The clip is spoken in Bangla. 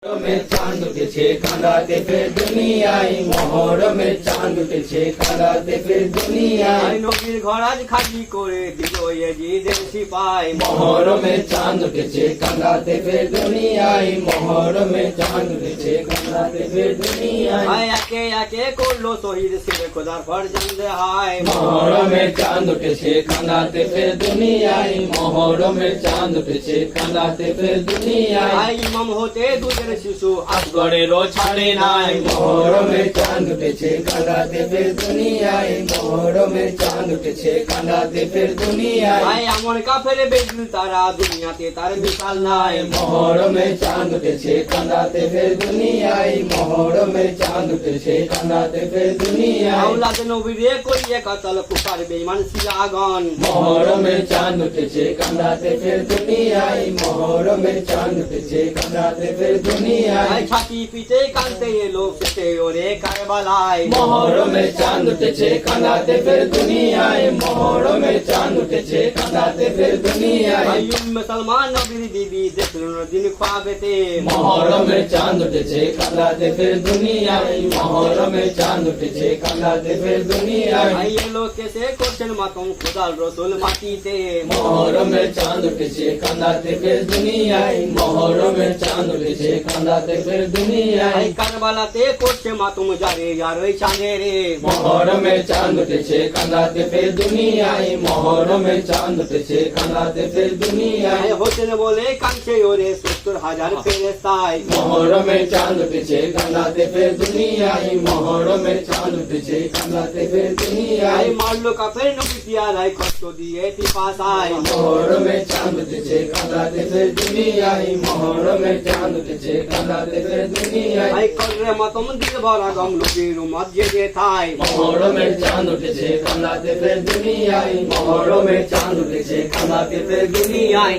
মহরমের চাঁদ উঠেছে কাঁদাতে ফের দুনিয়ায়, মহরমের চাঁদ উঠেছে কাঁদাতে ফের দুনিয়ায়। নবীর ঘর আজ খালি করে দিল ইয়াজিদের সিপাই। মহরমের চাঁদ উঠেছে কাঁদাতে ফের দুনিয়ায়, মহরমের চাঁদ উঠেছে কাঁদাতে ফের দুনিয়ায়। একে একে করলো শহীদ শেরে খোদার ফরজন্দে হায়। মহরমের চাঁদ উঠেছে কাঁদাতে ফের দুনিয়ায়, মহরমের চাঁদ উঠেছে কাঁদাতে ফের দুনিয়ায়। ইমাম হতে দুধের শিশু আসগরেরও ছাড়ে নাই, মহরমের চাঁদ উঠেছে কাঁদাতে ফের দুনিয়ায়, মহরমের চাঁদ উঠেছে কাঁদাতে ফের দুনিয়ায়। এমন কাফের বেদুল তারা দুনিয়াতে তার মিশাল নাই। মহরমের চাঁদ উঠেছে কাঁদাতে ফের দুনিয়ায়, মহরমের চাঁদ উঠেছে কাঁদাতে ফের দুনিয়ায়। আওলাদ নবীরে করিয়ে কাতাল কুফার বেঈমান শিয়াগণ। মহরমের চাঁদ উঠেছে কাঁদাতে ফের দুনিয়ায়, মহরমের চাঁদ উঠেছে কাঁদাতে ফের দুনিয়ায়। ছাতি পিঠে কানতে এলো ফেটে ওরে কারবালায়। মহরমের চাঁদ উঠেছে কাঁদাতে ফের দুনিয়ায়, মহরমের চাঁদ উঠেছে কাঁদাতে ফের দুনিয়ায়। মুসলমান নবীর দিবি দেখলো দিন খাবেতে। মহরমের চাঁদ উঠেছে কাঁদাতে ফের দুনিয়ায়, মহরমের চাঁদ উঠেছে কাঁদাতে ফের দুনিয়ায়। এলো কেসে করছেন মাতম খোদার রসুল মাটিতে। মহরমের চাঁদ উঠেছে কাঁদাতে ফের দুনিয়ায়, মহরমের চাঁদ উঠেছে কাঁদাতে ফের দুনিয়ায়। কারবালাতে করছে মাতম যারে আর ওই চাঁদে রে। মহরমের চাঁদ উঠেছে কাঁদাতে ফের দুনিয়ায়, মহরমের চাঁদ উঠেছে কাঁদাতে ফের দুনিয়ায়। হোসেন বলে কাঁদছে ওরে ৭০,০০০ ফেরেশতায়। মহরমের চাঁদ উঠেছে কাঁদাতে ফের দুনিয়ায়, মহরমের চাঁদ উঠেছে কাঁদাতে ফের দুনিয়ায়। মারলো কাফের নবী পিয়ারায় কষ্ট দিয়ে পিপাসায়। মহরমের চাঁদ উঠেছে কাঁদাতে ফের দুনিয়ায়, মহরমের চাঁদ উঠেছে কাঁদাতে ফের দুনিয়ায়। করে মাতম দিল ভরা গম নবীর উম্মত জেগে থাই। মহরমের চাঁদ উঠেছে কাঁদাতে ফের দুনিয়ায়, মহরমের চাঁদ উঠেছে কাঁদাতে ফের দুনিয়ায়।